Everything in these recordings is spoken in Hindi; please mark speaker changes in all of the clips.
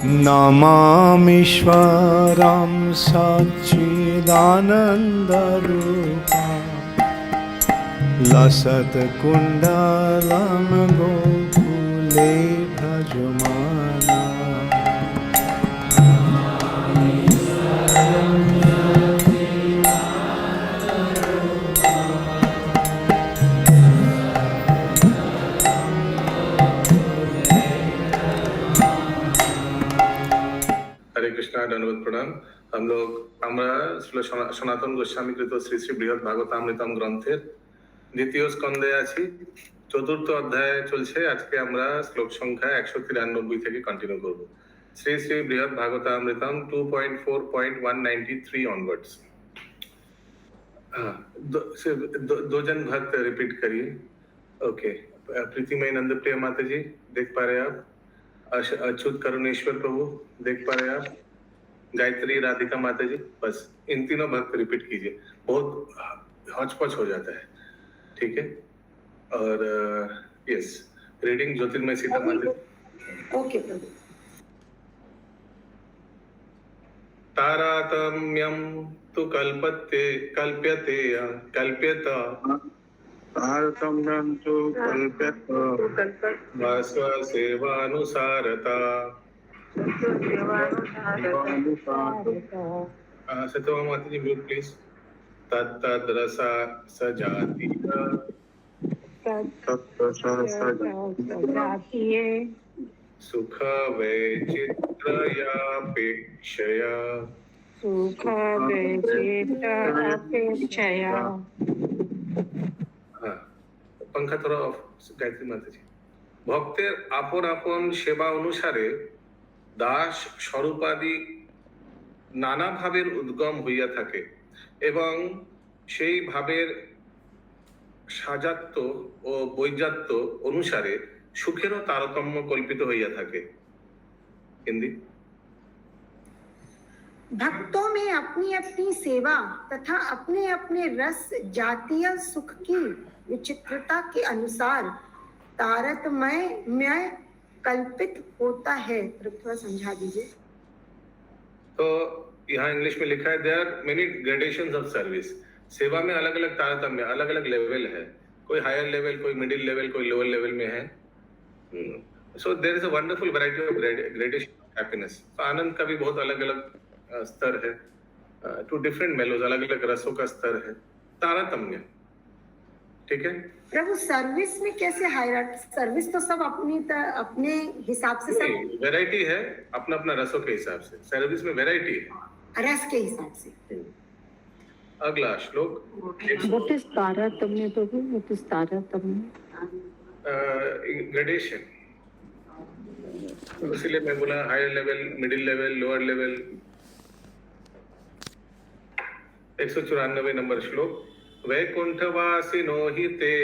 Speaker 1: नमामीश्वरं सच्चिदानन्दरूपं लसत्कुण्डलं गोकुले भजमाना।
Speaker 2: हरे कृष्णा, दंडवत प्रणाम। हम लोग আমরা সনাতন গোস্বামী কৃত শ্রী শ্রী বৃহৎ ভাগবতামৃতম গ্রন্থের দ্বিতীয় স্কন্ধে আছি। চতুর্থ অধ্যায় চলছে। আজকে আমরা শ্লোক সংখ্যা 193 থেকে কন্টিনিউ করব। শ্রী শ্রী বৃহৎ ভাগবতামৃতম 2.4.193 ऑनवर्ड्स। दो जन भक्त रिपीट करिए। ओके, प्रीतिमय नंदप्रिय माता जी देख पा रहे हैं आप? अच्युत करुणेश्वर प्रभु देख पा रहे हैं आप? गायत्री राधिका माता जी, बस इन तीनों भक्त रिपीट कीजिए। बहुत हौच-पौच हो जाता है, ठीक है? और यस, रीडिंग ज्योतिर्मय सीता माता।
Speaker 3: ओके प्रभु।
Speaker 2: तारातम्यं तु कल्प्यत
Speaker 4: तारतम्यं तु कल्प्यत
Speaker 2: स्वसेवानुसारता। सत्यभामा माता जी म्यूट प्लीज। तत्तद्रसा सजातीय सुख वैचित्र्यापेक्षया पंखा थोड़ा ऑफ। गायत्री माता जी, ভক্তের আপন আপন সেবা অনুসারে দাস স্বরূপাদি নানা ভাবের উদ্গম হইয়া থাকে এবং সেই ভাবের সাজাত্য ও বৈজাত্য অনুসারে সুখেরও তারতম্য কল্পিত হইয়া থাকে। হিন্দি।
Speaker 3: भक्तों में अपनी अपनी सेवा तथा अपने अपने रस जातीय सुख की विचित्रता के अनुसार तारतम्य कल्पित होता है। थोड़ा समझा दीजिए।
Speaker 2: तो यहाँ इंग्लिश में लिखा है there are many gradations of service. सेवा में अलग अलग तारतम्य, अलग अलग लेवल है। कोई हायर लेवल, कोई मिडिल लेवल, कोई लोअर लेवल में है। So there is a wonderful variety of gradation of happiness. तो आनंद का भी बहुत अलग अलग स्तर है। टू डिफरेंट मेलोज, अलग अलग रसों का स्तर है। तारतम्य, ठीक है
Speaker 3: प्रभु। सर्विस में कैसे हायरार्की? सर्विस तो सब अपने हिसाब से, सब
Speaker 2: वैरायटी है, अपना अपना रसों के हिसाब से। सर्विस में वैरायटी है,
Speaker 3: रस के हिसाब से।
Speaker 2: अगला श्लोक।
Speaker 5: What is तारतम्य प्रभु? What is तारतम्य?
Speaker 2: ग्रेडेशन। इसलिए मैं बोला higher level, middle level, lower level. 194 number श्लोक। वैकुंठवासिनो हि ते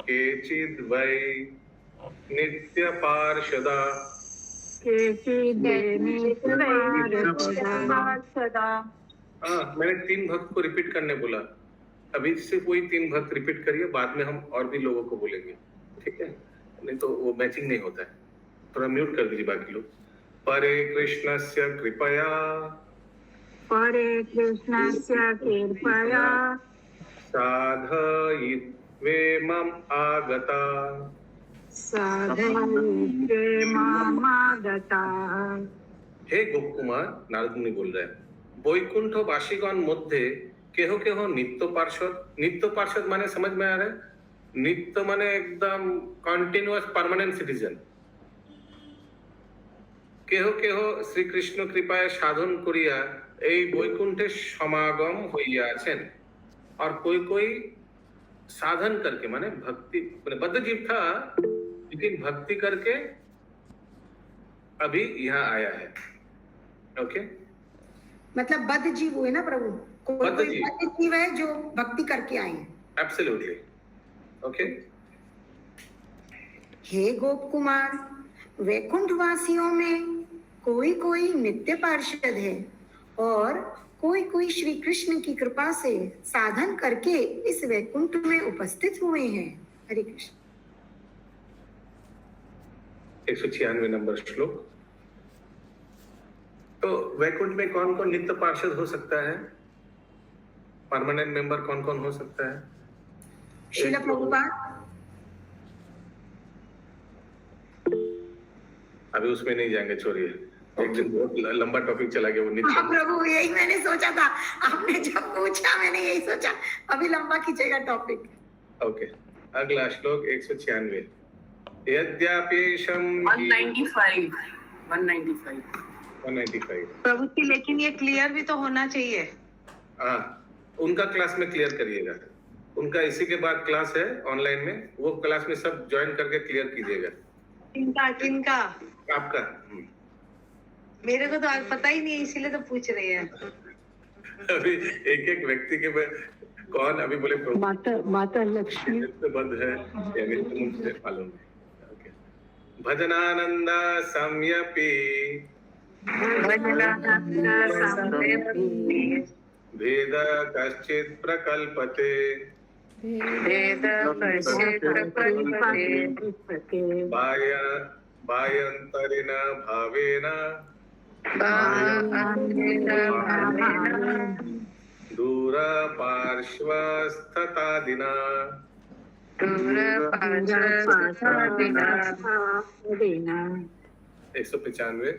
Speaker 2: केचिद्वै नित्य पार्षदा। मैंने 3 भक्त को रिपीट करने बोला। अभी से कोई 3 भक्त रिपीट करिए, बाद में हम और भी लोगों को बोलेंगे, ठीक है? नहीं तो वो मैचिंग नहीं होता है। थोड़ा म्यूट कर दीजिए बाकी लोग। परे कृष्णस्य कृपया साधयित्वे मम आगता। हे गोप कुमार, नारद मुनि बोल रहे हैं, বৈকুণ্ঠ বাসীগণ মধ্যে কেহ কেহ নিত্য পার্ষদ। নিত্য পার্ষদ মানে समझ में आ रहा है? নিত্য মানে एकदम কন্টিনিউয়াস পার্মানেন্ট সিটিজেন। কেহ কেহ শ্রীকৃষ্ণ কৃপায় সাধন করিয়া এই বৈকুণ্ঠে সমাগম হইয়া আছেন। और कोई कोई साधन करके माने भक्ति, माने बद्ध जीव था लेकिन भक्ति करके अभी यहाँ आया है। ओके,
Speaker 3: मतलब बद्ध जीव हुए ना प्रभु? कोई
Speaker 2: बद्ध
Speaker 3: जीव है जो भक्ति करके आए हैं।
Speaker 2: एब्सोल्युटली। ओके।
Speaker 3: हे गोप कुमार, वैकुंठ वासियों में कोई कोई नित्य पार्षद है और कोई कोई श्री कृष्ण की कृपा से साधन करके इस वैकुंठ में उपस्थित हुए हैं। हरे कृष्ण।
Speaker 2: 196 नंबर श्लोक। तो वैकुंठ में कौन कौन नित्य पार्षद हो सकता है? परमानेंट मेंबर कौन कौन हो सकता है?
Speaker 3: श्रील प्रभुपाद।
Speaker 2: अभी उसमें नहीं जाएंगे, छोड़िए। एक दिन बहुत लंबा टॉपिक चला गया वो
Speaker 3: हाँ
Speaker 2: नित्य।
Speaker 3: प्रभु, यही मैंने सोचा था, आपने जब पूछा मैंने यही सोचा, अभी लंबा खींचेगा टॉपिक।
Speaker 2: ओके, अगला श्लोक 196। यद्यपेशम
Speaker 4: 195 195
Speaker 2: 195।
Speaker 6: प्रभु जी, लेकिन ये क्लियर भी तो होना चाहिए।
Speaker 2: हाँ, उनका क्लास में क्लियर करिएगा। उनका इसी के बाद क्लास है ऑनलाइन में, वो क्लास में सब ज्वाइन करके क्लियर कीजिएगा।
Speaker 6: किनका किनका?
Speaker 2: आपका।
Speaker 6: मेरे को तो आज पता ही नहीं है, इसीलिए तो पूछ रही है।
Speaker 2: अभी एक एक व्यक्ति के कौन अभी बोले प्रभु
Speaker 5: माता लक्ष्मी
Speaker 2: से बंद है या नित्य मुक्त से मालूम है। ओके। भजनानंद सम्यपि भेद कश्चित् प्रकल्पते बाह्यंतरेण भावेन दूरपार्श्वस्थतादिना 195।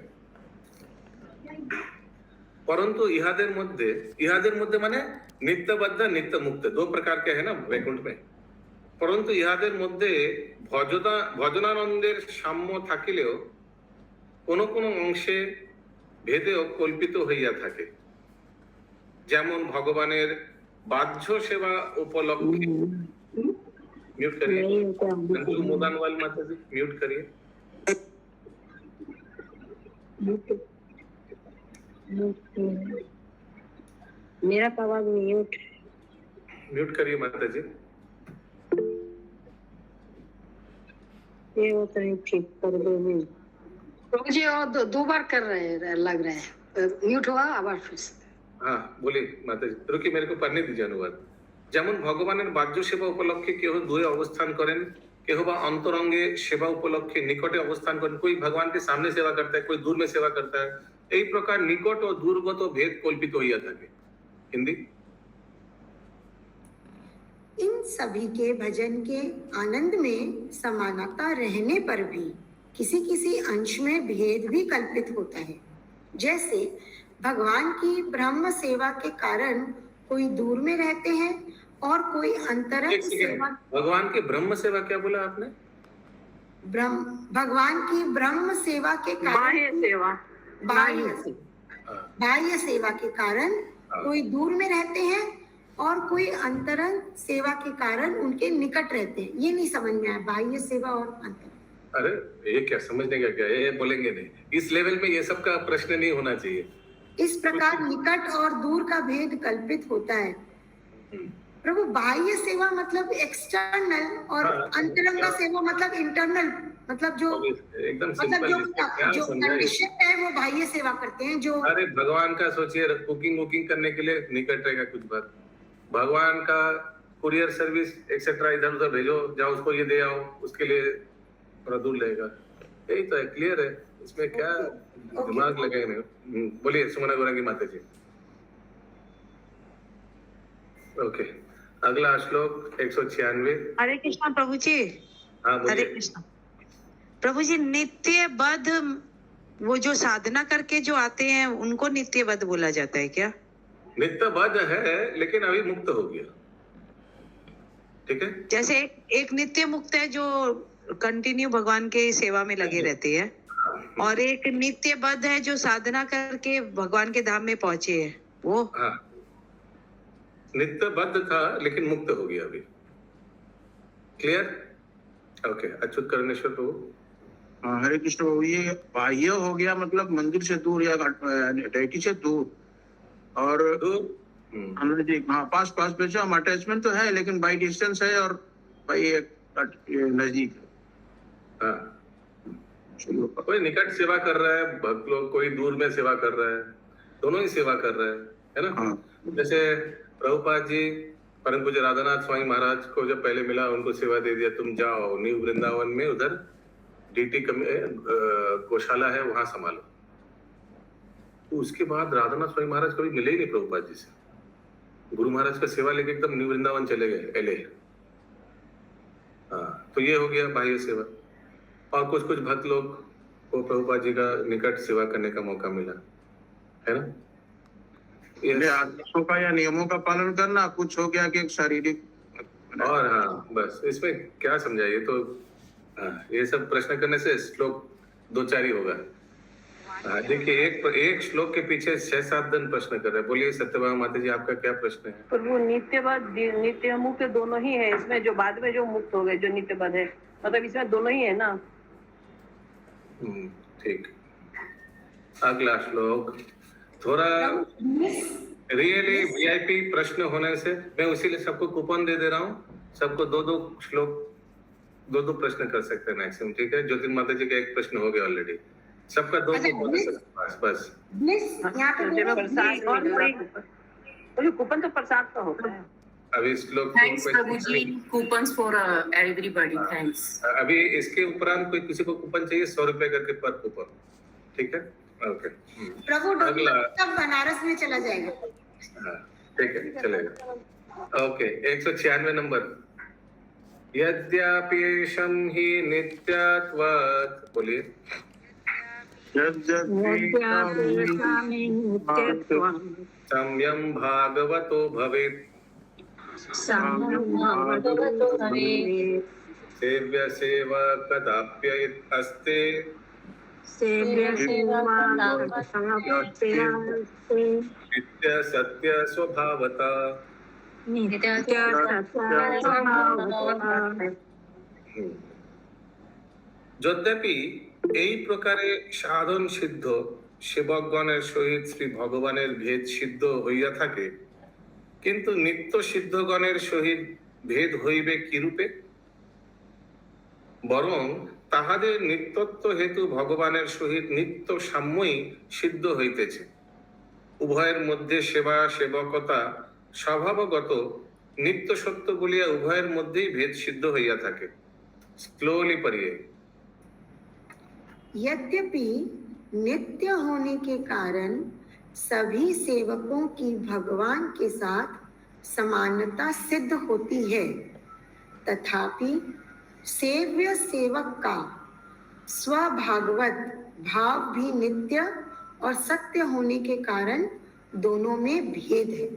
Speaker 2: परंतु इहादेर मध्य माने नित्यबद्ध नित्य मुक्त दो प्रकार के है ना वैकुंठ में। परंतु इहादेर मध्य भजनानंदेर साम्य থাকিলেও কোনো কোনো অংশে ভেদেও কল্পিত হইয়া থাকে। যেমন ভগবানের বাহ্য সেবা উপলক্ষে। म्यूट करिए अंजू मोदानवाल माता जी, म्यूट करिए।
Speaker 5: मेरा आवाज
Speaker 2: म्यूट करिए माता जी।
Speaker 5: ये वो तो ठीक कर दो।
Speaker 6: प्रभु जी और दो बार कर रहे हैं, लग रहे हैं। म्यूट हुआ, आवाज फिर से।
Speaker 2: हाँ बोलिए माता जी, रुकिए मेरे को पढ़ने दीजिए अनुवाद। যেমন ভগবানের বাহ্য সেবা উপলক্ষে কেহ দূরে অবস্থান করেন, কেহ বা অন্তরঙ্গে সেবা উপলক্ষে নিকটে অবস্থান করেন। कोई भगवान के सामने सेवा करता है, कोई दूर में सेवा करता है। এই প্রকার নিকট ও দূরগত ভেদ কল্পিত হইয়া থাকে। हिंदी।
Speaker 3: इन सभी के भजन के आनंद में समानता रहने पर भी किसी किसी अंश में भेद भी कल्पित होता है। जैसे भगवान की ब्रह्म सेवा के कारण कोई दूर में रहते हैं और कोई अंतरंग सेवा।
Speaker 2: भगवान की ब्रह्म सेवा क्या बोला आपने?
Speaker 3: भगवान की ब्रह्म सेवा के कारण बाह्य सेवा के कारण कोई दूर में रहते हैं और कोई अंतरंग सेवा के कारण उनके निकट रहते हैं। ये नहीं समझ में आया, बाह्य सेवा और अंतरंग।
Speaker 2: अरे ये क्या समझने का क्या, ये बोलेंगे नहीं। इस लेवल में ये सब का प्रश्न नहीं होना चाहिए।
Speaker 3: इस प्रकार निकट और दूर का भेद कल्पित होता है। प्रभु, बाह्य सेवा मतलब एक्सटर्नल और अंतरंग सेवा मतलब इंटरनल, मतलब जो
Speaker 2: एकदम
Speaker 3: मतलब जो कंडीशन है वो बाह्य सेवा करते हैं। जो
Speaker 2: अरे भगवान का सोचिए, कुकिंग करने के लिए निकट रहेगा कुछ बात। भगवान का कुरियर सर्विस एक्सेट्रा इधर उधर भेजो, जाओ उसको ये दे आओ, उसके लिए थोड़ा दूर रहेगा। यही तो है, क्लियर है, इसमें क्या दिमाग लगाए नहीं। बोलिए सुमना गौरंगी माता जी। ओके, अगला श्लोक 196।
Speaker 6: हरे कृष्णा प्रभु जी।
Speaker 2: हाँ
Speaker 6: हरे
Speaker 2: बोलिए।
Speaker 6: कृष्णा प्रभु जी। नित्यबद्ध वो जो साधना करके जो आते हैं उनको नित्यबद्ध बोला जाता है क्या?
Speaker 2: नित्यबद्ध है लेकिन अभी मुक्त हो गया, ठीक है।
Speaker 6: जैसे एक नित्य मुक्त है जो कंटिन्यू भगवान के सेवा में लगे रहते हैं, और एक नित्यबद्ध है जो साधना करके भगवान के धाम में पहुंचे हैं वो।
Speaker 2: हाँ, नित्यबद्ध था लेकिन मुक्त हो गया अभी। क्लियर? ओके, अच्युत करुणेश्वर प्रभु।
Speaker 7: हरे कृष्ण बाबू, ये बाह्य हो गया मतलब मंदिर से दूर या डेटी से दूर, और हमने जी हाँ पास बेचा। हम अटैचमेंट तो है लेकिन बाई डिस्टेंस है और बाई नजदीक है।
Speaker 2: हाँ, कोई निकट सेवा कर रहा है भक्त लोग, कोई दूर में सेवा कर रहा है, दोनों ही सेवा कर रहे हैं, है ना।
Speaker 7: हाँ।
Speaker 2: जैसे प्रभुपाद जी परम पूज्य राधानाथ स्वामी महाराज को जब पहले मिला, उनको सेवा दे दिया, तुम जाओ न्यू वृंदावन में, उधर डीटी गौशाला है, वहां संभालो। तो उसके बाद राधानाथ स्वामी महाराज कभी मिले ही नहीं प्रभुपाद जी से। गुरु महाराज का सेवा लेके एकदम न्यू वृंदावन चले गए, एले। हाँ, तो ये हो गया बाह्य सेवा। और कुछ कुछ भक्त लोग को प्रभुपाद जी का निकट सेवा करने का मौका मिला, है ना।
Speaker 7: ये आदेशों का या नियमों का पालन करना कुछ हो गया कि एक शारीरिक,
Speaker 2: और हाँ बस इसमें क्या समझाइए। तो हाँ, ये सब प्रश्न करने से श्लोक दो चार ही होगा। हाँ, देखिए एक श्लोक के पीछे 6-7 दिन प्रश्न कर रहे हैं। बोलिए सत्यभामा माता जी, आपका क्या प्रश्न है?
Speaker 5: प्रभु नित्यबद्ध नित्य मुक्त दोनों ही है इसमें, जो बाद में जो मुक्त हो गए जो नित्यबद्ध है, मतलब इसमें दोनों ही है ना।
Speaker 2: ठीक। अगला श्लोक थोड़ा रियली वीआईपी प्रश्न होने से मैं उसीलिए सबको कूपन दे रहा हूँ। सबको 2-2 श्लोक, 2-2 प्रश्न कर सकते हैं मैक्सिमम, ठीक है। ज्योति माता जी का एक प्रश्न हो गया ऑलरेडी, सबका 2 बस।
Speaker 3: यहाँ पे
Speaker 5: कूपन तो प्रसाद का होता है।
Speaker 2: अभी श्लोक
Speaker 4: Thanks Prabhu ji, coupons for everybody, thanks.
Speaker 2: अभी इसके उपरांत कोई किसी को कूपन चाहिए 100 रुपए करके पर कूपन, ठीक है। ओके
Speaker 3: प्रभु
Speaker 2: अगला
Speaker 3: तब बनारस में चला जाएगा।
Speaker 2: हाँ, ठीक है, चलेगा। Okay 196 number. यद्यपीशं हि नित्यत्वात्, बोलिए। सम्यं भागवतो भवेत् सेव्य सेवा कदाप्ययित् अस्ते नित्य सत्य स्वभावता। যদ্যপি এই প্রকারে সাধন সিদ্ধ সেবকগণের সহিত শ্রী ভগবানের ভেদ সিদ্ধ হইয়া থাকে, কিন্তু নিত্য সিদ্ধগণের সহিত ভেদ হইবে কিরূপে? বরং তাহাদের নিত্যত্ব হেতু ভগবানের সহিত নিত্য সাম্যই সিদ্ধ হইতেছে। উভয়ের মধ্যে সেবা সেবকতা স্বভাবগত নিত্য সত্য বলিয়া উভয়ের মধ্যেই ভেদ সিদ্ধ হইয়া থাকে। স্লোলি পড়িয়ে।
Speaker 3: यद्यपि नित्य होने के कारण सभी सेवकों की भगवान के साथ समानता सिद्ध होती है, तथापि सेव्य सेवक का स्वभागवत भाव भी नित्य और सत्य होने के कारण दोनों में भेद है।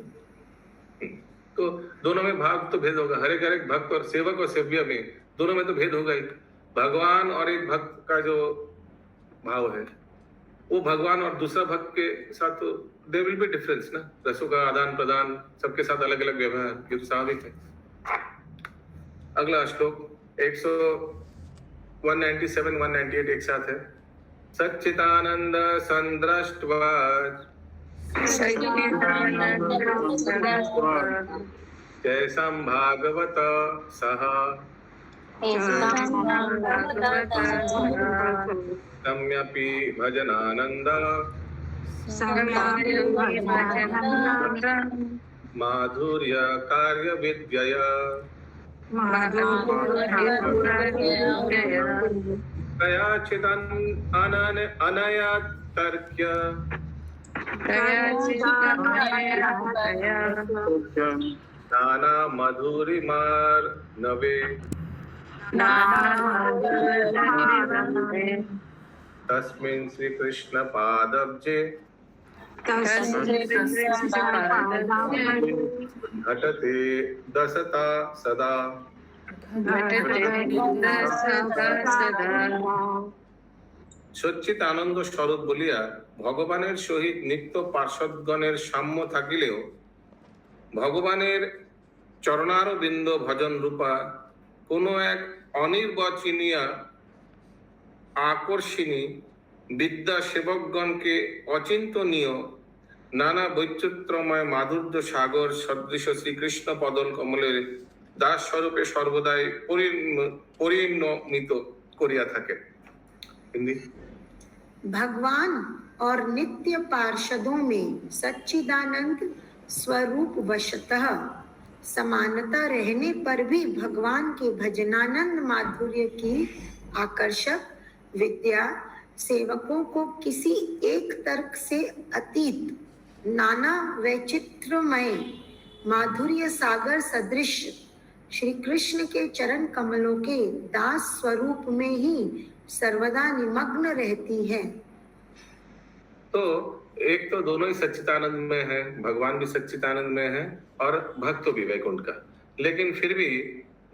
Speaker 2: तो दोनों में भाव तो भेद होगा, हर एक भक्त और सेवक और सेव्य में दोनों में तो भेद होगा ही। भगवान और एक भक्त का जो भाव है वो भगवान और दूसरा भक्त के साथ तो देयर विल बी डिफरेंस ना, रसों का आदान प्रदान, सबके साथ अलग अलग व्यवहार, ये तो स्वाभाविक है। अगला श्लोक 197-198 एक साथ है। सच्चिदानंद संदृष्ट्वा जैसं भागवत सह सम्यपि भजनानंद माधुर्य कार्य विद्यय कयाचिदन अनया तर्क्य नाना मधुरिमार नवे तस्मिन् श्री कृष्ण पादब्जे घटते दसता सदा। সচ্চিত আনন্দ স্বরূপ বলিয়া ভগবানের সহিত নিত্য পার্ষদগণের সাম্য থাকিলেও ভগবানের চরণারবিন্দ ভজন রূপা কোন এক অনির্বচনীয় আকর্ষণী বিদ্যা সেবকগণকে অচিন্তনীয় নানা বৈচিত্র্যময় মাধুর্য সাগর সদৃশ শ্রীকৃষ্ণ পদল কমলের দাস স্বরূপে সর্বদাই পরিণমিত করিয়া থাকে। हिंदी।
Speaker 3: भगवान और नित्य पार्षदों में सच्चिदानंद स्वरूप वशतः समानता रहने पर भी भगवान के भजनानंद माधुर्य की आकर्षक विद्या सेवकों को किसी एक तर्क से अतीत नाना वैचित्रमय माधुर्य सागर सदृश श्री कृष्ण के चरण कमलों के दास स्वरूप में ही सर्वदा निमग्न रहती है।
Speaker 2: तो एक तो दोनों ही सच्चिदानंद में है, भगवान भी सच्चिदानंद में है और भक्त भी वैकुंठ का, लेकिन फिर भी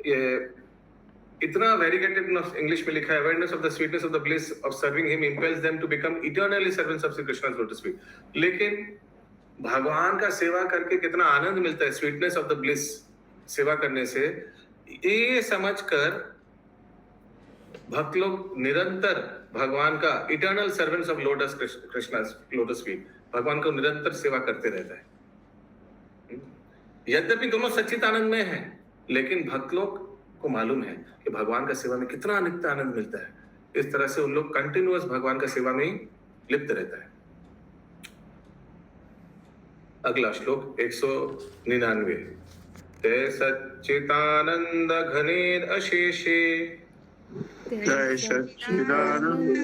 Speaker 2: ये इतना वेरीगेटेड इंग्लिश में लिखा है, awareness of the sweetness of the bliss of serving him impels them to become eternally servants of Shri Krishna lotus feet. लेकिन भगवान का सेवा करके कितना आनंद मिलता है, स्वीटनेस ऑफ द ब्लिस सेवा करने से, ये समझकर भक्त लोग निरंतर भगवान का eternal servants of lotus Krishna lotus feet, भगवान को निरंतर सेवा करते रहता है। यद्यपि दोनों सच्चिदानंद में है, लेकिन भक्त लोग को मालूम है कि भगवान का सेवा में कितना नित्य आनंद मिलता है। इस तरह से उन लोग कंटिन्यूअस भगवान का सेवा में ही लिप्त रहता है। अगला श्लोक 199। ते सच्चिदानंद घनेर अशेषे
Speaker 7: जय सच्चिदानंद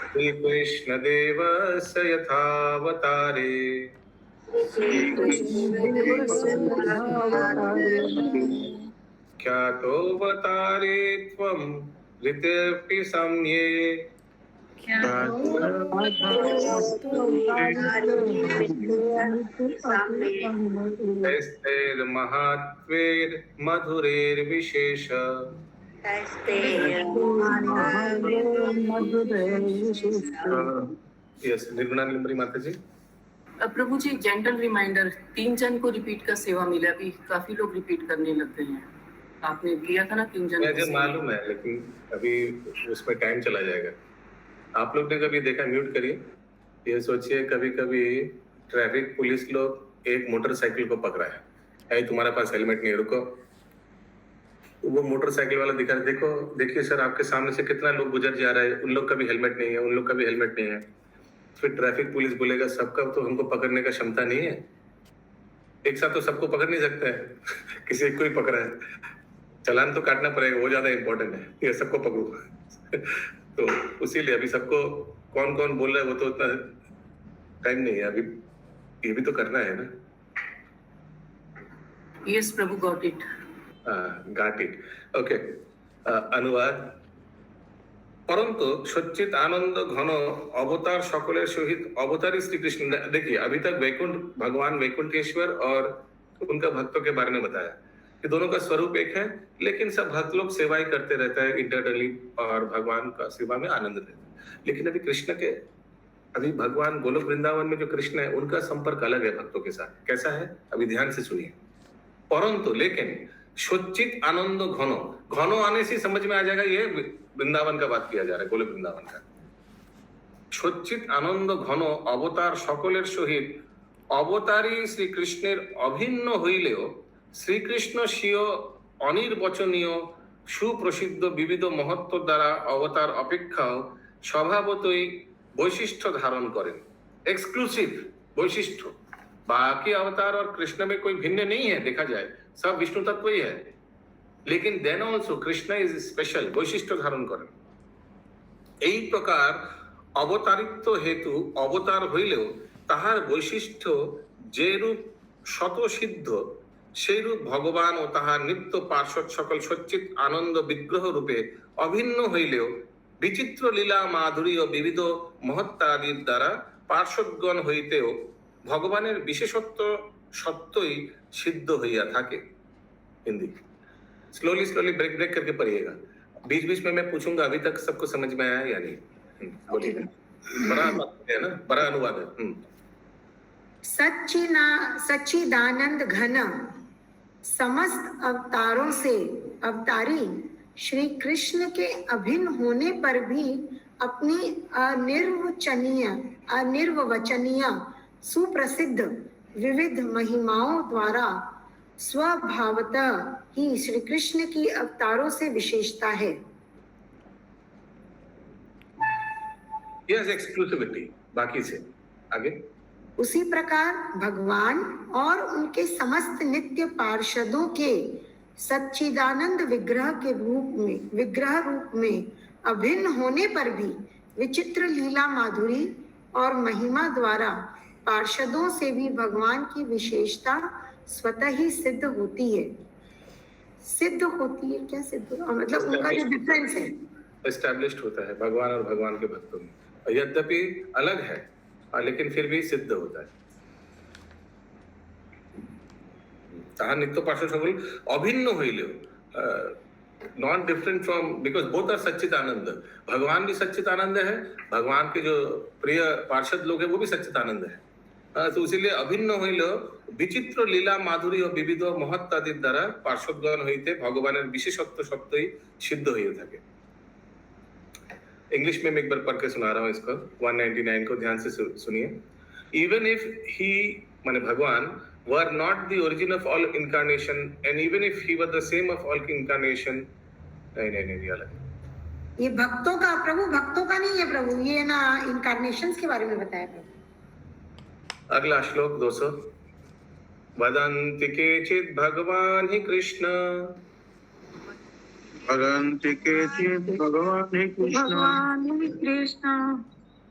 Speaker 2: श्री कृष्ण देवस्य यथावतारे ख्यातोऽवतारे त्वं ऋतेऽपि सम्ये तैस्तैर्महात्वेर्मधुरेर्विशेष। यस, निर्गुणा निलंबरी माता जी।
Speaker 4: प्रभु जी, जेंटल रिमाइंडर, 3 जन को रिपीट का सेवा मिला, अभी काफी लोग रिपीट करने लग गए हैं। आपने दिया था ना 3 जन।
Speaker 2: मुझे मालूम है, लेकिन अभी उसमें टाइम चला जाएगा। आप लोग ने कभी देखा, म्यूट करिए। ये सोचिए कभी कभी ट्रैफिक पुलिस लोग एक मोटरसाइकिल को पकड़ा है, ऐ तुम्हारे पास हेलमेट नहीं है, रुको। वो मोटरसाइकिल वाला दिखा, देखो देखिए सर, आपके सामने से कितना लोग गुजर जा रहा है, उन लोग का भी हेलमेट नहीं है, उन लोग का भी हेलमेट नहीं है। फिर ट्रैफिक पुलिस बोलेगा सबका तो हमको पकड़ने का क्षमता नहीं है, एक साथ तो सबको पकड़ नहीं सकता है किसी एक को ही पकड़ा है, चालान तो काटना पड़ेगा, वो ज्यादा इंपॉर्टेंट है, ये सबको पकड़ो तो उसीलिए अभी सबको कौन कौन बोल रहा है वो तो उतना टाइम नहीं है अभी, ये भी तो करना है ना।
Speaker 4: Yes Prabhu, got it.
Speaker 2: Got it, okay. अनुवाद। परंतु सच्चित आनंद घन अवतार सकलेर सहित अवतारी श्री कृष्ण। देखिए अभी तक वैकुंठ भगवान वैकुंठेश्वर और उनका भक्तों के बारे में बताया कि दोनों का स्वरूप एक है, लेकिन सब भक्त लोग सेवा ही करते रहता है इंटरनली और भगवान का सेवा में आनंद लेते हैं। लेकिन अभी कृष्ण के, अभी भगवान गोलोक वृंदावन में जो कृष्ण है उनका संपर्क अलग है भक्तों के साथ। कैसा है, अभी ध्यान से सुनिए। परंतु लेकिन सच्चित आनंद घन, घन आने से समझ में आ जाएगा ये वृंदावन का बात किया जा रहा है, गोलोक वृंदावन का। सच्चित आनंद घन अवतार सकलेर सहित अवतारी श्री कृष्णेर अभिन्न हইলেও শ্রীকৃষ্ণ স্বীয় অনির্বচনীয় সুপ্রসিদ্ধ বিবিধ মহত্ব দ্বারা অবতার অপেক্ষাও স্বভাবতই বৈশিষ্ট্য धारण करें। एक्सक्लूसिव वैशिष्ट, बाकी अवतार और कृष्ण में कोई भिन्न नहीं है, देखा जाए सब विष्णु तत्व ही है, लेकिन then also Krishna is special, वैशिष्ट धारण करें। এই প্রকার অবতারিত্ব হেতু অবতার হইলেও তাহার বৈশিষ্ট্য যে রূপ শতসিদ্ধ সেই রূপ ভগবান ও তাহার নিত্য পার্শ্বদ সকল সচ্চিত আনন্দ বিগ্রহ রূপে অভিন্ন হইলেও বিচিত্র লীলা মাধুরী ও বিবিধ মহত্তাদির দ্বারা পার্শ্বদগণ হইতেও ভগবানের বিশেষত্ব সত্যই সিদ্ধ হইয়া থাকে। Hindi slowly slowly break break करके पढ़िएगा, बीच बीच में मैं पूछूंगा अभी तक सबको समझ में आया या नहीं। बोलिएगा। बड़ा है ना, बड़ा अनुवाद है।
Speaker 3: सच्चिदानंद घन समस्त अवतारों से अवतारी श्री कृष्ण के अभिन्न होने पर भी अपनी अनिर्वचनीय सुप्रसिद्ध विविध महिमाओं द्वारा स्वभावतः ही श्री कृष्ण की अवतारों से विशेषता है।
Speaker 2: यस, एक्सक्लूसिविटी बाकी से आगे।
Speaker 3: उसी प्रकार भगवान और उनके समस्त नित्य पार्षदों के सच्चिदानंद विग्रह रूप में अभिन्न होने पर भी विचित्र लीला माधुरी और महिमा द्वारा पार्षदों से भी भगवान की विशेषता स्वतः ही सिद्ध होती है। क्या सिद्ध मतलब उनका जो डिफरेंस है
Speaker 2: एस्टैब्लिश्ड होता है भगवान और भगवान के भक्तों में, यद्यपि अलग है लेकिन फिर भी सिद्ध होता है। ताहा नित्य पार्षद সকল अभिन्न হইলেও non different from, because both are सच्चिदानंद। भगवान भी सच्चिदानंद है, भगवान के जो प्रिय पार्षद लोग हैं वो भी सच्चिदानंद है। तो इसीलिए अभिन्न হইলেও বিচিত্র লীলা মাধুরী ও বিবিধ মহত্ব আদির দ্বারা পার্শ্বদগণ হইতে ভগবানের বিশেষত্ব সত্যই সিদ্ধ হয়ে থাকে। इंग्लिश में मैं एक बार पढ़ के सुना रहा हूँ इसको, 199 को ध्यान से सुनिए। इवन इफ ही माने भगवान were not the origin of all incarnation and even if he were the same of all incarnation, नहीं ये अलग,
Speaker 3: ये भक्तों का नहीं है प्रभु, ये ना इनकारनेशंस के बारे में बताया प्रभु।
Speaker 2: अगला श्लोक 200। वदन्ति केचित् भगवान् हि कृष्ण
Speaker 7: भगवन्ति केचित् भगवान् हि कृष्ण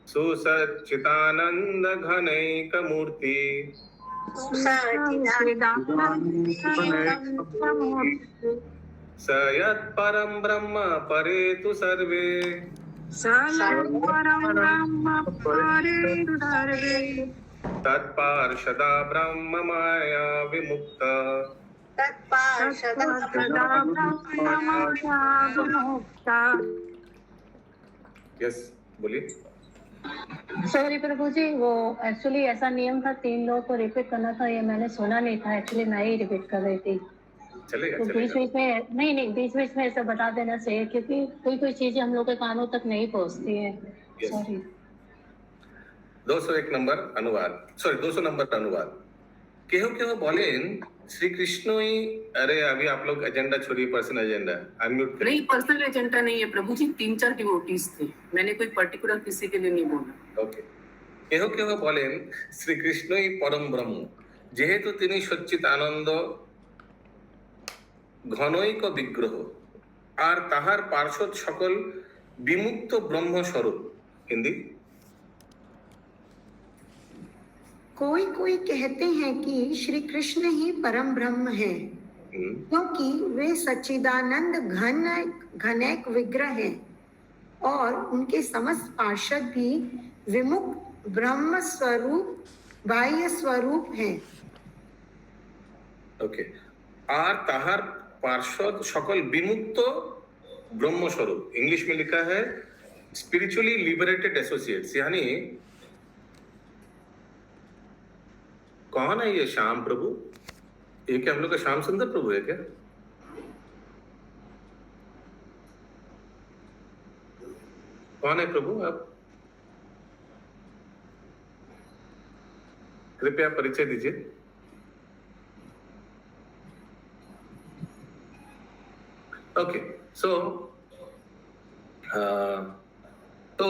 Speaker 2: सुसच्चिदानन्द घनैकमूर्ति स यत्परं ब्रह्म परेतु सर्वे तत्पार्षदा ब्रह्म माया विमुक्ता। यस बोलिए।
Speaker 8: सॉरी प्रभु जी, वो एक्चुअली ऐसा नियम था 3 लोगों को रिपीट करना था, ये मैंने सुना नहीं था, एक्चुअली मैं ही रिपीट कर रही थी।
Speaker 2: चलेगा,
Speaker 8: तो बीच में नहीं बीच में ऐसा बता देना चाहिए, क्योंकि कोई चीजें हम लोग के कानों तक नहीं पहुंचती है। सॉरी।
Speaker 2: 201 नंबर अनुवाद, सॉरी 200 नंबर अनुवाद। केहो बोलेन श्री कृष्ण ही, अरे अभी आप लोग एजेंडा छोड़िए, पर्सनल एजेंडा अनम्यूट करिए।
Speaker 4: नहीं, पर्सनल एजेंडा नहीं है प्रभु जी, 3-4 डिवोटीज थे, मैंने कोई पर्टिकुलर किसी के लिए नहीं बोला।
Speaker 2: ओके। केहो बोलेन श्री कृष्ण ही परम ब्रह्म, जेहेतु तिनी सच्चित आनंद घनैक विग्रह और ताहार पार्षद सकल विमुक्त ब्रह्म स्वरूप। हिंदी।
Speaker 3: कोई कहते हैं कि श्री कृष्ण ही परम ब्रह्म है, क्योंकि वे सच्चिदानंद घनैक विग्रह है और उनके समस्त पार्षद भी विमुक्त ब्रह्म स्वरूप बाह्य स्वरूप है।
Speaker 2: ओके। और ताहार पार्षद सकल विमुक्त ब्रह्म स्वरूप, इंग्लिश में लिखा है स्पिरिचुअली लिबरेटेड एसोसिएट्स, यानी कौन है ये श्याम प्रभु? ये क्या हम लोग का श्याम सुंदर प्रभु है क्या? कौन है प्रभु आप? कृपया परिचय दीजिए। ओके, सो तो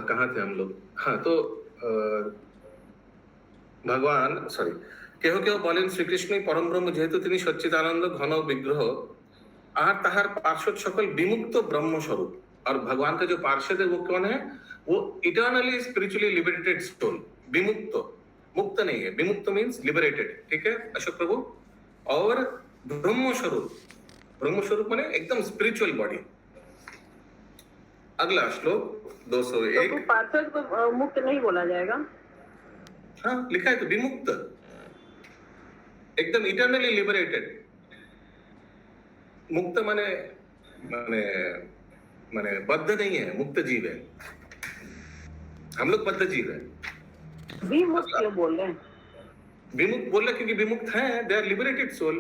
Speaker 2: कहाँ थे हम लोग? हाँ, तो भगवान सॉरी केहो बोलेन श्री कृष्ण परम ब्रह्म, जेहेतु तिनी सच्चिदानंद घन विग्रह और ताहार पार्षद सकल विमुक्त ब्रह्म स्वरूप। और भगवान का जो पार्षद है वो कौन है? वो इटर्नली स्पिरिचुअली लिबरेटेड सोल, विमुक्त, मुक्त नहीं है, विमुक्त मीन्स लिबरेटेड, ठीक है अशोक प्रभु। और ब्रह्म स्वरूप माने एकदम स्पिरिचुअल बॉडी। अगला श्लोक 201।
Speaker 5: तो पार्षद को मुक्त नहीं बोला जाएगा?
Speaker 2: हाँ, लिखा है तो विमुक्त, एकदम इटर्नली लिबरेटेड। मुक्त माने माने माने बद्ध नहीं है, मुक्त जीव है। हम लोग बद्ध जीव है।
Speaker 5: विमुक्त क्यों बोल रहे हैं?
Speaker 2: विमुक्त बोल रहे क्योंकि विमुक्त है, दे आर लिबरेटेड सोल।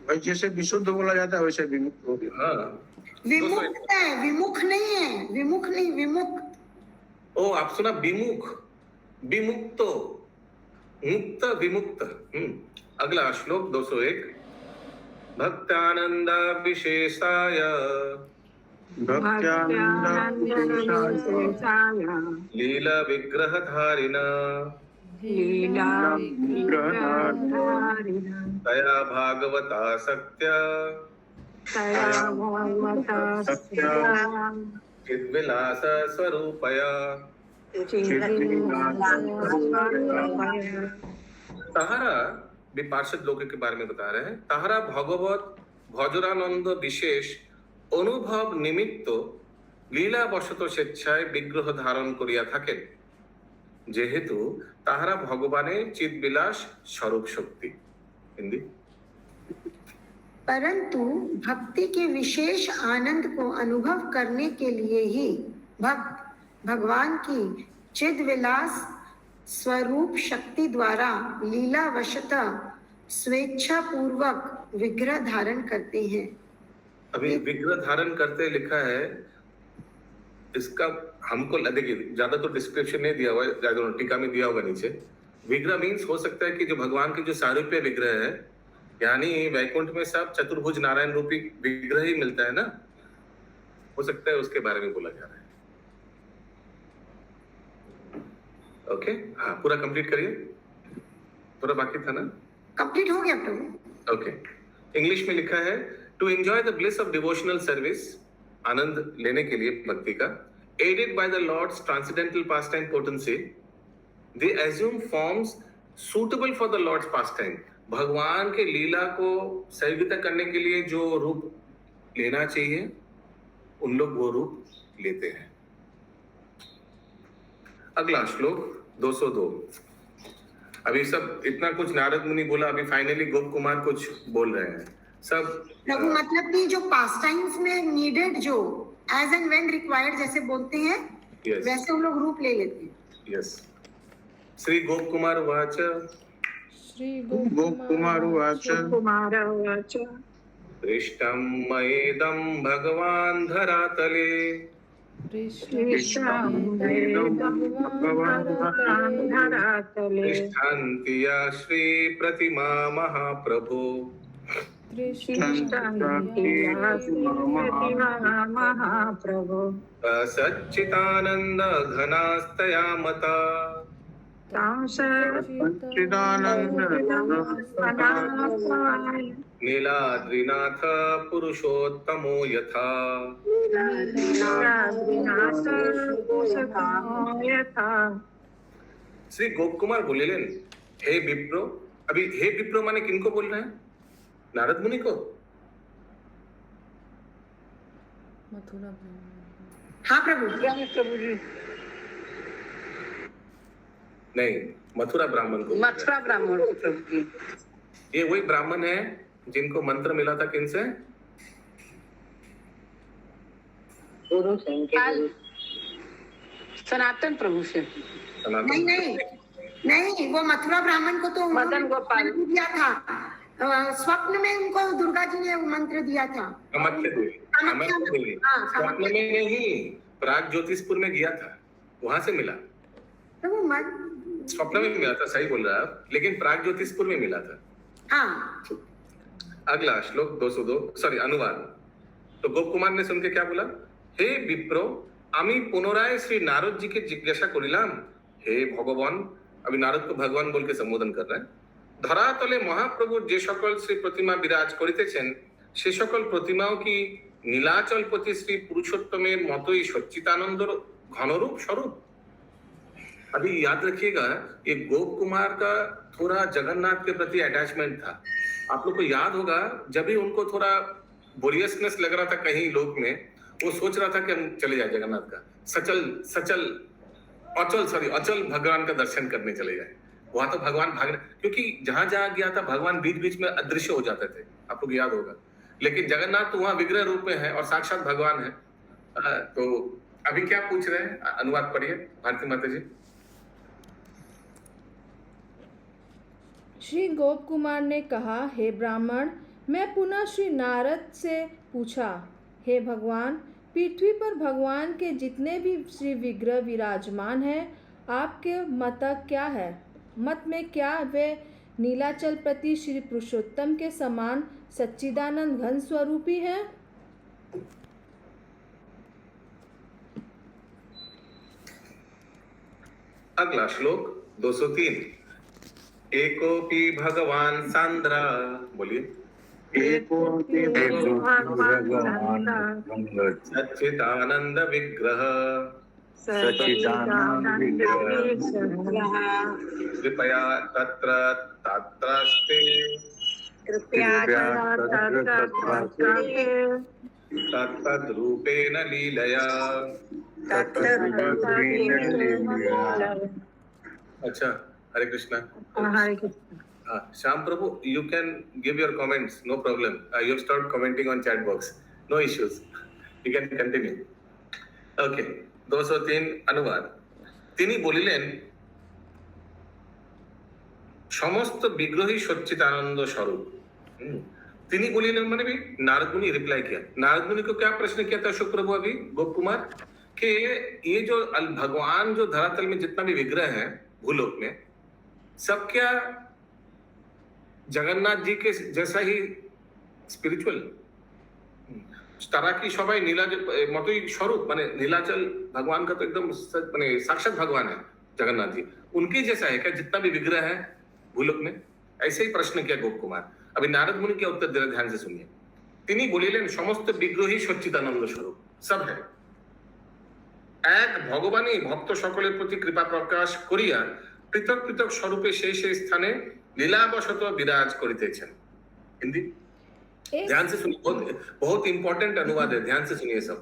Speaker 7: भाई जैसे विशुद्ध बोला जाता है वैसे विमुक्त हो गया।
Speaker 2: हाँ,
Speaker 3: विमुक्त है, विमुख नहीं है, विमुख नहीं, विमुक्त।
Speaker 2: ओ आप सुना विमुख, विमुक्तो, मुक्त विमुक्त। अगला श्लोक 201। भक्त्यानंदा विशेषाय लीला विग्रह धारिणा
Speaker 4: लीला
Speaker 2: तया भागवता सत्या चिद्विलास स्वरूपया। ताहारा भी पार्षद लोगों के बारे में बता रहे हैं। ताहारा भगवत भजरानंद विशेष अनुभव निमित्त লীলা বশত স্বেচ্ছায় বিগ্রহ ধারণ করিয়া থাকেন, যেহেতু তাহারা ভগবানের চিৎবিলাস স্বরূপ শক্তি। हिंदी।
Speaker 3: परंतु भक्ति के विशेष आनंद को अनुभव करने के लिए ही भक्त भगवान की चिद विलास स्वरूप शक्ति द्वारा लीला वशतः स्वेच्छा पूर्वक विग्रह धारण करते हैं।
Speaker 2: अभी विग्रह धारण करते लिखा है, इसका हमको देखिए ज्यादा तो डिस्क्रिप्शन नहीं दिया हुआ है, टीका में दिया होगा नीचे। विग्रह मीन्स हो सकता है कि जो भगवान के जो सारूप्य विग्रह है, यानी वैकुंठ में सब चतुर्भुज नारायण रूपी विग्रह ही मिलता है ना, हो सकता है उसके बारे में बोला जा रहा है। ओके, हाँ पूरा कंप्लीट करिए, पूरा बाकी था ना?
Speaker 3: कंप्लीट हो गया प्रभु।
Speaker 2: ओके, इंग्लिश में लिखा है to enjoy the bliss of devotional service, आनंद लेने के लिए भक्ति का, aided by the lord's transcendental pastime potency, they assume forms suitable for the lord's pastime. भगवान के लीला को सहयोगिता करने के लिए जो रूप लेना चाहिए उन लोग वो रूप लेते हैं। अगला श्लोक 202। अभी सब इतना कुछ नारद मुनि बोला, अभी फाइनली गोप कुमार कुछ बोल रहे हैं सब।
Speaker 3: प्रभु मतलब कि जो पास टाइम्स में नीडेड, जो एज एंड व्हेन रिक्वायर्ड जैसे बोलते हैं,
Speaker 2: Yes.
Speaker 3: वैसे हम लोग रूप ले लेते हैं।
Speaker 2: यस। श्री गोप कुमार वाच
Speaker 7: गोपकुमार उवाच
Speaker 2: दृष्टं मयेदं भगवान् धरातले तिष्ठन्ति या श्री प्रतिमा महाप्रभो सच्चिदानंद घनास्तया मता नीलाद्रिनाथ पुरुषोत्तमो यथा। श्री गोप कुमार बोले, हे विप्रो। अभी हे विप्रो माने किनको बोल रहे हैं? नारद मुनि को?
Speaker 3: हाँ प्रभु।
Speaker 5: प्रभु जी,
Speaker 2: नहीं, मथुरा ब्राह्मण को।
Speaker 5: मथुरा ब्राह्मण को प्रभु जी।
Speaker 2: ये वही ब्राह्मण है जिनको मंत्र मिला था किनसे?
Speaker 5: गुरु से, सनातन प्रभु से।
Speaker 3: नहीं नहीं नहीं, वो मथुरा ब्राह्मण को तो
Speaker 5: मदन गोपाल
Speaker 3: मंत्र दिया था, स्वप्न में उनको दुर्गा जी ने मंत्र दिया था।
Speaker 2: कामाख्या देवी।
Speaker 3: हाँ,
Speaker 2: स्वप्न में नहीं, प्राग ज्योतिषपुर में गया था, वहां से मिला। स्वप्न में मिला था, सही बोल रहा है आप, लेकिन प्राग ज्योतिषपुर में मिला था।
Speaker 3: हाँ।
Speaker 2: अगला श्लोक 202, सॉरी अनुवाद। तो गोप कुमार ने सुन के क्या बोला? हे विप्रो, आमी पुनराय श्री नारद जी के जिज्ञासा करिलाम। हे भगवान, अभी नारद को भगवान बोल के संबोधन कर रहे हैं। धरातले महाप्रभु जे सकल श्री प्रतिमा विराज करितेছেন, সে সকল प्रतिमाओं की নীলাচলপতি श्री पुरुषोत्तमेर मतोई सच्चिदानंद घनरूप स्वरूप। अभी याद रखिएगा, ये गोप कुमार का थोड़ा जगन्नाथ के प्रति अटैचमेंट था। आप लोग को याद होगा, जब भी उनको थोड़ा बोरियसनेस लग रहा था कहीं लोक में, वो सोच रहा था कि हम चले जाए जगन्नाथ का अचल भगवान का दर्शन करने चले जाए। वहां तो भगवान भाग, क्योंकि जहां जहां गया था भगवान बीच बीच में अदृश्य हो जाते थे, आप लोग याद होगा। लेकिन जगन्नाथ तो वहां विग्रह रूप में है और साक्षात भगवान है। तो अभी क्या पूछ रहे हैं? अनुवाद पढ़िए भारती माता जी।
Speaker 9: श्री गोप कुमार ने कहा, हे ब्राह्मण, मैं पुनः श्री नारद से पूछा, हे भगवान, पृथ्वी पर भगवान के जितने भी श्री विग्रह विराजमान हैं, आपके मत क्या है? मत में क्या वे नीलाचलपति श्री पुरुषोत्तम के समान सच्चिदानंद घन स्वरूपी हैं?
Speaker 2: अगला श्लोक 203 एकोपि भगवान सांद्रा, बोलिए। सच्चिदानंद विग्रह कृपया तत्र तत्रास्ते तत्तद्रूपेण लीलया। अच्छा, हरे Krishna. Shyam Prabhu, you can give your comments, no problem. You have started commenting on chat box, no issues. You can continue. Okay, 203 अनुवाद। তিনি বলিলেন, সমস্ত বিগ্রহী सच्चिदानंद स्वरूप। তিনি बोलिलेन माने भी नारद मुनि रिप्लाई किया। नारद मुनि को क्या प्रश्न किया था अशोक प्रभु अभी गोप कुमार कि ये जो भगवान जो धरातल में जितना भी विग्रह है भूलोक में, सब क्या जगन्नाथ जी के जैसा ही स्पिरिचुअल? तारा की सबाई नीला मतई स्वरूप माने नीलाचल भगवान का तो एकदम माने साक्षात भगवान है जगन्नाथ जी, उनके जैसा है क्या जितना भी विग्रह है भूलोक में? ऐसे ही प्रश्न किया गोप कुमार। अभी नारद मुनि क्या उत्तर दे रहे, ध्यान से सुनिए। তিনি বলিলেন সমস্ত বিগ্রহী সচ্চিদানন্দ স্বরূপ, সব है। এক ভগবানই ভক্ত সকলের প্রতি কৃপা প্রকাশ করিয়া পৃথক পৃথক স্বরূপে সেই সেই স্থানে লীলাবশত বিরাজ করিতেছেন। हिंदी ध्यान से सुनिए, बहुत इंपॉर्टेंट अनुवाद है, ध्यान से सुनिए सब।